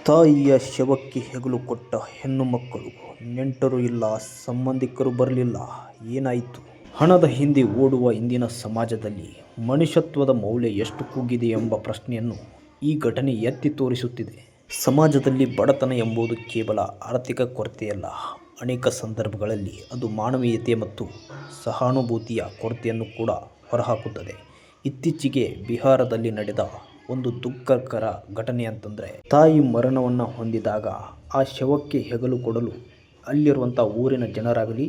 ತಾಯಿಯ ಶವಕ್ಕೆ ಹೆಗಲು ಕೊಟ್ಟ ಹೆಣ್ಣು ಮಕ್ಕಳು. ನೆಂಟರು ಇಲ್ಲ, ಸಂಬಂಧಿಕರು ಬರಲಿಲ್ಲ. ಏನಾಯಿತು? ಹಣದ ಹಿಂದೆ ಓಡುವ ಇಂದಿನ ಸಮಾಜದಲ್ಲಿ ಮನುಷ್ಯತ್ವದ ಮೌಲ್ಯ ಎಷ್ಟು ಕುಗ್ಗಿದೆ ಎಂಬ ಪ್ರಶ್ನೆಯನ್ನು ಈ ಘಟನೆ ಎತ್ತಿ ತೋರಿಸುತ್ತಿದೆ. ಸಮಾಜದಲ್ಲಿ ಬಡತನ ಎಂಬುದು ಕೇವಲ ಆರ್ಥಿಕ ಕೊರತೆಯಲ್ಲ. ಅನೇಕ ಸಂದರ್ಭಗಳಲ್ಲಿ ಅದು ಮಾನವೀಯತೆ ಮತ್ತು ಸಹಾನುಭೂತಿಯ ಕೊರತೆಯನ್ನು ಕೂಡ ಹೊರಹಾಕುತ್ತದೆ. ಇತ್ತೀಚೆಗೆ ಬಿಹಾರದಲ್ಲಿ ನಡೆದ ಒಂದು ದುಃಖಕರ ಘಟನೆ ಅಂತಂದರೆ, ತಾಯಿ ಮರಣವನ್ನು ಹೊಂದಿದಾಗ ಆ ಶವಕ್ಕೆ ಹೆಗಲು ಕೊಡಲು ಅಲ್ಲಿರುವಂಥ ಊರಿನ ಜನರಾಗಲಿ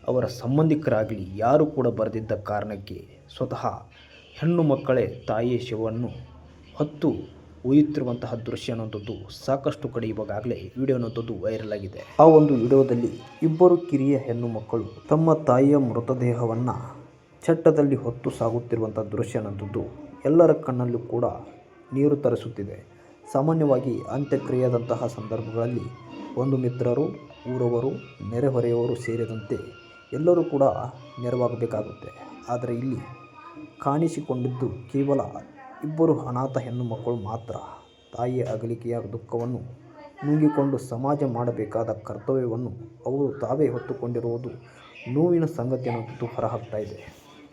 ಅವರ ಸಂಬಂಧಿಕರಾಗಲಿ ಯಾರೂ ಕೂಡ ಬರೆದಿದ್ದ ಕಾರಣಕ್ಕೆ ಸ್ವತಃ ಹೆಣ್ಣು ಮಕ್ಕಳೇ ತಾಯಿಯ ಶವವನ್ನು ಹೊತ್ತು ಒಯ್ಯುತ್ತಿರುವಂತಹ ದೃಶ್ಯ ಅನ್ನೋಂಥದ್ದು ಸಾಕಷ್ಟು ಕಡೆ ಇವಾಗಲೇ ವಿಡಿಯೋ ಅನ್ನೋಂಥದ್ದು ವೈರಲ್ ಆಗಿದೆ. ಆ ಒಂದು ವಿಡಿಯೋದಲ್ಲಿ ಇಬ್ಬರು ಕಿರಿಯ ಹೆಣ್ಣು ಮಕ್ಕಳು ತಮ್ಮ ತಾಯಿಯ ಮೃತದೇಹವನ್ನು ಚಟ್ಟದಲ್ಲಿ ಹೊತ್ತು ಸಾಗುತ್ತಿರುವಂಥ ದೃಶ್ಯ ಅನ್ನೋಂಥದ್ದು ಎಲ್ಲರ ಕಣ್ಣಲ್ಲೂ ಕೂಡ ನೀರು ತರಿಸುತ್ತಿದೆ. ಸಾಮಾನ್ಯವಾಗಿ ಅಂತ್ಯಕ್ರಿಯೆಯಾದಂತಹ ಸಂದರ್ಭಗಳಲ್ಲಿ ಬಂಧು ಮಿತ್ರರು, ಊರವರು, ನೆರೆಹೊರೆಯವರು ಸೇರಿದಂತೆ ಎಲ್ಲರೂ ಕೂಡ ನೆರವಾಗಬೇಕಾಗುತ್ತೆ. ಆದರೆ ಇಲ್ಲಿ ಕಾಣಿಸಿಕೊಂಡಿದ್ದು ಕೇವಲ ಇಬ್ಬರು ಅನಾಥ ಹೆಣ್ಣು ಮಕ್ಕಳು ಮಾತ್ರ. ತಾಯಿಯ ಅಗಲಿಕೆಯ ದುಃಖವನ್ನು ನುಂಗಿಕೊಂಡು ಸಮಾಜ ಮಾಡಬೇಕಾದ ಕರ್ತವ್ಯವನ್ನು ಅವರು ತಾವೇ ಹೊತ್ತುಕೊಂಡಿರುವುದು ನೋವಿನ ಸಂಗತಿ ಅನ್ನೋದು ಹೊರಹಾಕ್ತಾ ಇದೆ.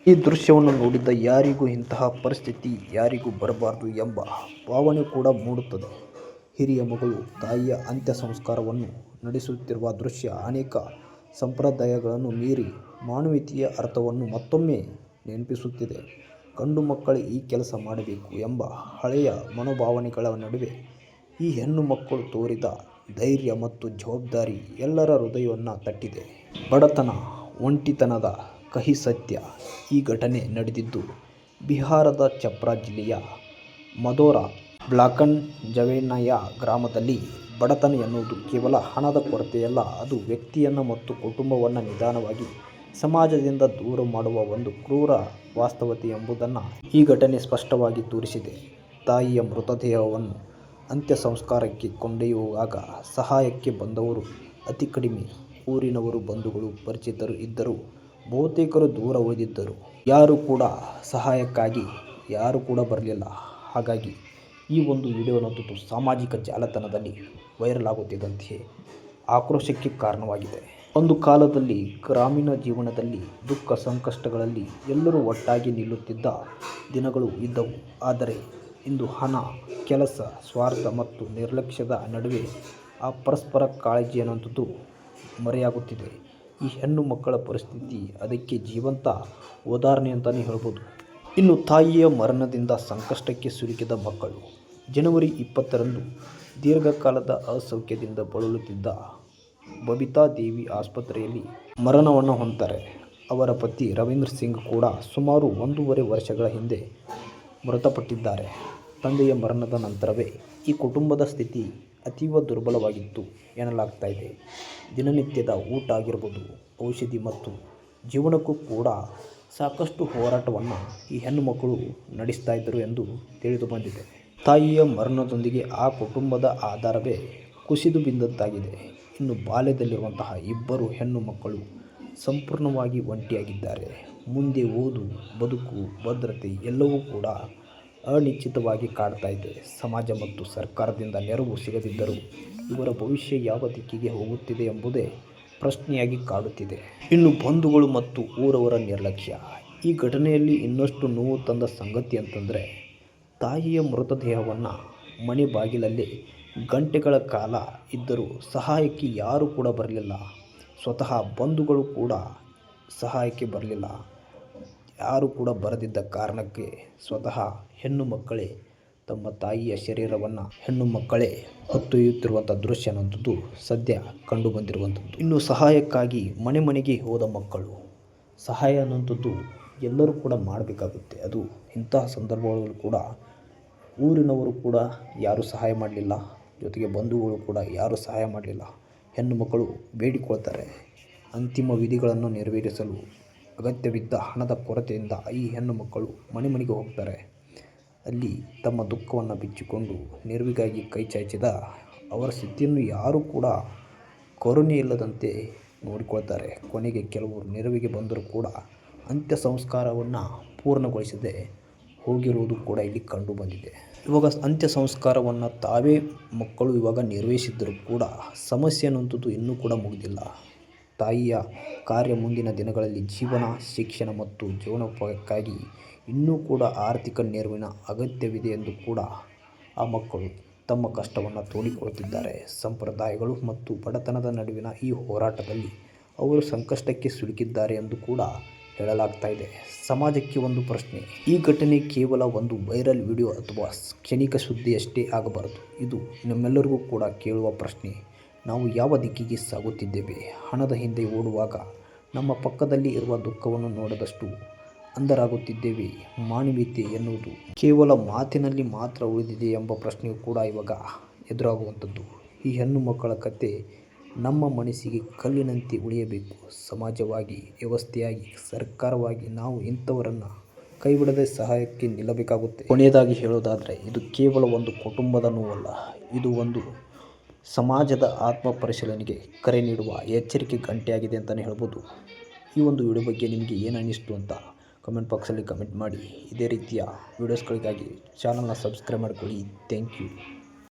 ಈ ದೃಶ್ಯವನ್ನು ನೋಡಿದ್ದ ಯಾರಿಗೂ ಇಂತಹ ಪರಿಸ್ಥಿತಿ ಯಾರಿಗೂ ಬರಬಾರದು ಎಂಬ ಭಾವನೆ ಕೂಡ ಮೂಡುತ್ತದೆ. ಹಿರಿಯ ಮಗಳು ತಾಯಿಯ ಅಂತ್ಯ ಸಂಸ್ಕಾರವನ್ನು ನಡೆಸುತ್ತಿರುವ ದೃಶ್ಯ ಅನೇಕ ಸಂಪ್ರದಾಯಗಳನ್ನು ಮೀರಿ ಮಾನವೀಯತೆಯ ಅರ್ಥವನ್ನು ಮತ್ತೊಮ್ಮೆ ನೆನಪಿಸುತ್ತಿದೆ. ಗಂಡು ಮಕ್ಕಳೇ ಈ ಕೆಲಸ ಮಾಡಬೇಕು ಎಂಬ ಹಳೆಯ ಮನೋಭಾವನೆಗಳ ನಡುವೆ ಈ ಹೆಣ್ಣು ಮಕ್ಕಳು ತೋರಿದ ಧೈರ್ಯ ಮತ್ತು ಜವಾಬ್ದಾರಿ ಎಲ್ಲರ ಹೃದಯವನ್ನು ತಟ್ಟಿದೆ. ಬಡತನ, ಒಂಟಿತನದ ಕಹಿ ಸತ್ಯ. ಈ ಘಟನೆ ನಡೆದಿದ್ದು ಬಿಹಾರದ ಛಪ್ರಾ ಜಿಲ್ಲೆಯ ಮಧೋರಾ ಬ್ಲಾಕ್ನ ಜವೇನಯ ಗ್ರಾಮದಲ್ಲಿ. ಬಡತನ ಎನ್ನುವುದು ಕೇವಲ ಹಣದ ಕೊರತೆಯಲ್ಲ, ಅದು ವ್ಯಕ್ತಿಯನ್ನು ಮತ್ತು ಕುಟುಂಬವನ್ನು ನಿಧಾನವಾಗಿ ಸಮಾಜದಿಂದ ದೂರ ಮಾಡುವ ಒಂದು ಕ್ರೂರ ವಾಸ್ತವತೆ ಎಂಬುದನ್ನು ಈ ಘಟನೆ ಸ್ಪಷ್ಟವಾಗಿ ತೋರಿಸಿದೆ. ತಾಯಿಯ ಮೃತದೇಹವನ್ನು ಅಂತ್ಯ ಸಂಸ್ಕಾರಕ್ಕೆ ಕೊಂಡೊಯ್ಯುವಾಗ ಸಹಾಯಕ್ಕೆ ಬಂದವರು ಅತಿ ಕಡಿಮೆ. ಊರಿನವರು, ಬಂಧುಗಳು, ಪರಿಚಿತರು ಇದ್ದರೂ ಬಹುತೇಕರು ದೂರ ಉಳಿದಿದ್ದರು. ಯಾರೂ ಕೂಡ ಸಹಾಯಕ್ಕಾಗಿ ಯಾರೂ ಕೂಡ ಬರಲಿಲ್ಲ. ಹಾಗಾಗಿ ಈ ಒಂದು ವಿಡಿಯೋ ಅನ್ನೋದು ಸಾಮಾಜಿಕ ಜಾಲತಾಣದಲ್ಲಿ ವೈರಲ್ ಆಗುತ್ತಿದ್ದಂತೆಯೇ ಆಕ್ರೋಶಕ್ಕೆ ಕಾರಣವಾಗಿದೆ. ಒಂದು ಕಾಲದಲ್ಲಿ ಗ್ರಾಮೀಣ ಜೀವನದಲ್ಲಿ ದುಃಖ ಸಂಕಷ್ಟಗಳಲ್ಲಿ ಎಲ್ಲರೂ ಒಟ್ಟಾಗಿ ನಿಲ್ಲುತ್ತಿದ್ದ ದಿನಗಳು ಇದ್ದವು. ಆದರೆ ಇಂದು ಹಣ, ಕೆಲಸ, ಸ್ವಾರ್ಥ ಮತ್ತು ನಿರ್ಲಕ್ಷ್ಯದ ನಡುವೆ ಆ ಪರಸ್ಪರ ಕಾಳಜಿ ಅನ್ನುವಂಥದ್ದು ಮರೆಯಾಗುತ್ತಿದೆ. ಈ ಹೆಣ್ಣು ಮಕ್ಕಳ ಪರಿಸ್ಥಿತಿ ಅದಕ್ಕೆ ಜೀವಂತ ಉದಾಹರಣೆ ಅಂತಲೇ ಹೇಳ್ಬೋದು. ಇನ್ನು ತಾಯಿಯ ಮರಣದಿಂದ ಸಂಕಷ್ಟಕ್ಕೆ ಸಿಲುಕಿದ ಮಕ್ಕಳು. ಜನವರಿ 20ರಂದು ದೀರ್ಘಕಾಲದ ಅಸೌಖ್ಯದಿಂದ ಬಳಲುತ್ತಿದ್ದ ಬಬಿತಾ ದೇವಿ ಆಸ್ಪತ್ರೆಯಲ್ಲಿ ಮರಣವನ್ನು ಹೊಂದುತ್ತಾರೆ. ಅವರ ಪತಿ ರವೀಂದ್ರ ಸಿಂಗ್ ಕೂಡ ಸುಮಾರು 1.5 ವರ್ಷಗಳ ಹಿಂದೆ ಮೃತಪಟ್ಟಿದ್ದಾರೆ. ತಂದೆಯ ಮರಣದ ನಂತರವೇ ಈ ಕುಟುಂಬದ ಸ್ಥಿತಿ ಅತೀವ ದುರ್ಬಲವಾಗಿತ್ತು ಎನ್ನಲಾಗ್ತಾ ಇದೆ. ದಿನನಿತ್ಯದ ಊಟ ಆಗಿರ್ಬೋದು, ಔಷಧಿ ಮತ್ತು ಜೀವನಕ್ಕೂ ಕೂಡ ಸಾಕಷ್ಟು ಹೋರಾಟವನ್ನು ಈ ಹೆಣ್ಣು ಮಕ್ಕಳು ನಡೆಸ್ತಾ ಇದ್ದರು ಎಂದು ತಿಳಿದು ಬಂದಿದೆ. ತಾಯಿಯ ಮರಣದೊಂದಿಗೆ ಆ ಕುಟುಂಬದ ಆಧಾರವೇ ಕುಸಿದು ಬಿದ್ದಂತಾಗಿದೆ. ಇನ್ನು ಬಾಲ್ಯದಲ್ಲಿರುವಂತಹ ಇಬ್ಬರು ಹೆಣ್ಣು ಮಕ್ಕಳು ಸಂಪೂರ್ಣವಾಗಿ ಒಂಟಿಯಾಗಿದ್ದಾರೆ. ಮುಂದೆ ಓದು, ಬದುಕು, ಭದ್ರತೆ ಎಲ್ಲವೂ ಕೂಡ ಅನಿಶ್ಚಿತವಾಗಿ ಕಾಡ್ತಾ ಇದೆ. ಸಮಾಜ ಮತ್ತು ಸರ್ಕಾರದಿಂದ ನೆರವು ಸಿಗದಿದ್ದರೂ ಇವರ ಭವಿಷ್ಯ ಯಾವ ದಿಕ್ಕಿಗೆ ಹೋಗುತ್ತಿದೆ ಎಂಬುದೇ ಪ್ರಶ್ನೆಯಾಗಿ ಕಾಡುತ್ತಿದೆ. ಇನ್ನು ಬಂಧುಗಳು ಮತ್ತು ಊರವರ ನಿರ್ಲಕ್ಷ್ಯ. ಈ ಘಟನೆಯಲ್ಲಿ ಇನ್ನಷ್ಟು ನೋವು ತಂದ ಸಂಗತಿ ಅಂತಂದರೆ, ತಾಯಿಯ ಮೃತದೇಹವನ್ನು ಮನೆ ಬಾಗಿಲಲ್ಲೇ ಗಂಟೆಗಳ ಕಾಲ ಇದ್ದರೂ ಸಹಾಯಕ್ಕೆ ಯಾರೂ ಕೂಡ ಬರಲಿಲ್ಲ. ಸ್ವತಃ ಬಂಧುಗಳು ಕೂಡ ಸಹಾಯಕ್ಕೆ ಬರಲಿಲ್ಲ. ಯಾರೂ ಕೂಡ ಬರದಿದ್ದ ಕಾರಣಕ್ಕೆ ಸ್ವತಃ ಹೆಣ್ಣು ಮಕ್ಕಳೇ ತಮ್ಮ ತಾಯಿಯ ಶರೀರವನ್ನು ಹೆಣ್ಣು ಮಕ್ಕಳೇ ಹೊತ್ತೊಯ್ಯುತ್ತಿರುವಂಥ ದೃಶ್ಯ ಅನ್ನೋಂಥದ್ದು ಸದ್ಯ ಕಂಡು ಬಂದಿರುವಂಥದ್ದು. ಇನ್ನು ಸಹಾಯಕ್ಕಾಗಿ ಮನೆ ಮನೆಗೆ ಹೋದ ಮಕ್ಕಳು. ಸಹಾಯ ಅನ್ನೋಂಥದ್ದು ಎಲ್ಲರೂ ಕೂಡ ಮಾಡಬೇಕಾಗುತ್ತೆ. ಅದು ಇಂತಹ ಸಂದರ್ಭಗಳಲ್ಲೂ ಕೂಡ ಊರಿನವರು ಕೂಡ ಯಾರೂ ಸಹಾಯ ಮಾಡಲಿಲ್ಲ, ಜೊತೆಗೆ ಬಂಧುಗಳು ಕೂಡ ಯಾರೂ ಸಹಾಯ ಮಾಡಲಿಲ್ಲ. ಹೆಣ್ಣು ಮಕ್ಕಳು ಬೇಡಿಕೊಳ್ತಾರೆ. ಅಂತಿಮ ವಿಧಿಗಳನ್ನು ನೆರವೇರಿಸಲು ಅಗತ್ಯವಿದ್ದ ಹಣದ ಕೊರತೆಯಿಂದ ಈ ಹೆಣ್ಣು ಮಕ್ಕಳು ಮನೆ ಮನೆಗೆ ಹೋಗ್ತಾರೆ. ಅಲ್ಲಿ ತಮ್ಮ ದುಃಖವನ್ನು ಬಿಚ್ಚಿಕೊಂಡು ನೆರವಿಗಾಗಿ ಕೈ ಚಾಚಿದ ಅವರ ಸ್ಥಿತಿಯನ್ನು ಯಾರೂ ಕೂಡ ಕರುಣೆ ಇಲ್ಲದಂತೆ ನೋಡಿಕೊಳ್ತಾರೆ. ಕೊನೆಗೆ ಕೆಲವರು ನೆರವಿಗೆ ಬಂದರೂ ಕೂಡ ಅಂತ್ಯ ಸಂಸ್ಕಾರವನ್ನು ಪೂರ್ಣಗೊಳಿಸದೆ ಹೋಗಿರುವುದು ಕೂಡ ಇಲ್ಲಿ ಕಂಡು ಬಂದಿದೆ. ಇವಾಗ ಅಂತ್ಯ ಸಂಸ್ಕಾರವನ್ನು ತಾವೇ ಮಕ್ಕಳು ಇವಾಗ ನಿರ್ವಹಿಸಿದ್ದರೂ ಕೂಡ ಸಮಸ್ಯೆ ಅನ್ನುವಂಥದ್ದು ಇನ್ನೂ ಕೂಡ ಮುಗಿದಿಲ್ಲ. ತಾಯಿಯ ಕಾರ್ಯ ಮುಂದಿನ ದಿನಗಳಲ್ಲಿ ಜೀವನ, ಶಿಕ್ಷಣ ಮತ್ತು ಜೀವನೋಪಾಯಕ್ಕಾಗಿ ಇನ್ನೂ ಕೂಡ ಆರ್ಥಿಕ ನೆರವಿನ ಅಗತ್ಯವಿದೆ ಎಂದು ಕೂಡ ಆ ಮಕ್ಕಳು ತಮ್ಮ ಕಷ್ಟವನ್ನು ತೋಡಿಕೊಳ್ಳುತ್ತಿದ್ದಾರೆ. ಸಂಪ್ರದಾಯಗಳು ಮತ್ತು ಬಡತನದ ನಡುವಿನ ಈ ಹೋರಾಟದಲ್ಲಿ ಅವರು ಸಂಕಷ್ಟಕ್ಕೆ ಸಿಲುಕಿದ್ದಾರೆ ಎಂದು ಕೂಡ ಹೇಳಲಾಗ್ತಾ ಇದೆ. ಸಮಾಜಕ್ಕೆ ಒಂದು ಪ್ರಶ್ನೆ: ಈ ಘಟನೆ ಕೇವಲ ಒಂದು ವೈರಲ್ ವಿಡಿಯೋ ಅಥವಾ ಕ್ಷಣಿಕ ಸುದ್ದಿಯಷ್ಟೇ ಆಗಬಾರದು. ಇದು ನಮ್ಮೆಲ್ಲರಿಗೂ ಕೂಡ ಕೇಳುವ ಪ್ರಶ್ನೆ: ನಾವು ಯಾವ ದಿಕ್ಕಿಗೆ ಸಾಗುತ್ತಿದ್ದೇವೆ? ಹಣದ ಹಿಂದೆ ಓಡುವಾಗ ನಮ್ಮ ಪಕ್ಕದಲ್ಲಿ ಇರುವ ದುಃಖವನ್ನು ನೋಡದಷ್ಟು ಅಂಧರಾಗುತ್ತಿದ್ದೇವೆ. ಮಾನವೀಯತೆ ಎನ್ನುವುದು ಕೇವಲ ಮಾತಿನಲ್ಲಿ ಮಾತ್ರ ಉಳಿದಿದೆ ಎಂಬ ಪ್ರಶ್ನೆಯೂ ಕೂಡ ಇವಾಗ ಎದುರಾಗುವಂಥದ್ದು. ಈ ಹೆಣ್ಣು ಮಕ್ಕಳ ಕತೆ ನಮ್ಮ ಮನಸ್ಸಿಗೆ ಕಲ್ಲಿನಂತೆ ಉಳಿಯಬೇಕು. ಸಮಾಜವಾಗಿ, ವ್ಯವಸ್ಥೆಯಾಗಿ, ಸರ್ಕಾರವಾಗಿ ನಾವು ಇಂಥವರನ್ನು ಕೈಬಿಡದೆ ಸಹಾಯಕ್ಕೆ ನಿಲ್ಲಬೇಕಾಗುತ್ತೆ. ಕೊನೆಯದಾಗಿ ಹೇಳೋದಾದರೆ, ಇದು ಕೇವಲ ಒಂದು ಕುಟುಂಬದ ನೋವಲ್ಲ, ಇದು ಒಂದು ಸಮಾಜದ ಆತ್ಮ ಪರಿಶೀಲನೆಗೆ ಕರೆ ನೀಡುವ ಎಚ್ಚರಿಕೆ ಗಂಟೆಯಾಗಿದೆ ಅಂತಲೇ ಹೇಳ್ಬೋದು. ಈ ಒಂದು ವಿಡಿಯೋ ಬಗ್ಗೆ ನಿಮಗೆ ಏನು ಅನ್ನಿಸ್ತು ಅಂತ ಕಮೆಂಟ್ ಬಾಕ್ಸಲ್ಲಿ ಕಮೆಂಟ್ ಮಾಡಿ. ಇದೇ ರೀತಿಯ ವೀಡಿಯೋಸ್ಗಳಿಗಾಗಿ ಚಾನಲ್ನ ಸಬ್ಸ್ಕ್ರೈಬ್ ಮಾಡ್ಕೊಳ್ಳಿ. Thank you.